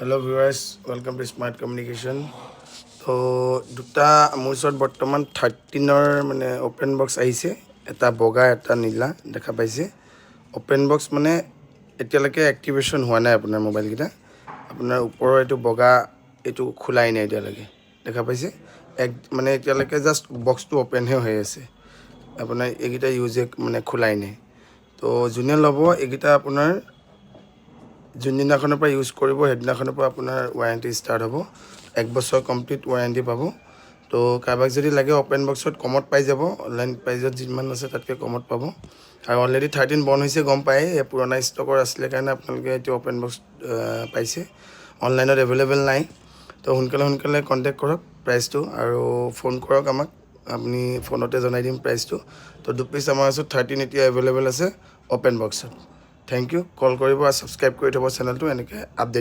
Hello viewers, welcome to Smart Communication. তো দুটা মোৰ ওচৰত বৰ্তমান 13ৰ মানে অপেন বক্স আহিছে, এটা বগা এটা নীলা দেখা পাইছে। অপেন বক্স মানে এতিয়ালৈকে এক্টিভেশ্যন হোৱা নাই আপোনাৰ মোবাইলকেইটা। আপোনাৰ ওপৰৰ এইটো বগা এইটো খোলাই নাই এতিয়ালৈকে দেখা পাইছে। মানে এতিয়ালৈকে জাষ্ট বক্সটো অপেনহে হৈ আছে, আপোনাৰ এইকেইটা ইউজে মানে খোলাই নাই। তো যোনে ল'ব এইকেইটা আপোনাৰ যোনদিনাখনৰ পৰা ইউজ কৰিব সেইদিনাখনৰ পৰা আপোনাৰ ৱাৰেণ্টি ষ্টাৰ্ট হ'ব, 1 বছৰ কমপ্লিট ৱাৰেণ্টি পাব। তো কাৰোবাক যদি লাগে অপেন বক্সত কমত পাই যাব, অনলাইন প্ৰাইজত যিমান আছে তাতকৈ কমত পাব। আৰু অলৰেডি 13 বন্ধ হৈছে গম পায়, এই পুৰণা ষ্টকৰ আছিলে কাৰণে আপোনালোকে এইটো অপেন বক্স পাইছে। অনলাইনত এভেইলেবল নাই, তো সোনকালে কণ্টেক্ট কৰক প্ৰাইচটো আৰু ফোন কৰক আমাক, আপুনি ফোনতে জনাই দিম প্ৰাইচটো। তো 2 পিচ আমাৰ ওচৰত 13 এতিয়া এভেইলেবল আছে অপেন বক্সত। থেংক ইউ, কল কৰিব আৰু ছাবস্ক্ৰাইব কৰি থ'ব চেনেলটো, এনেকৈ আপডেট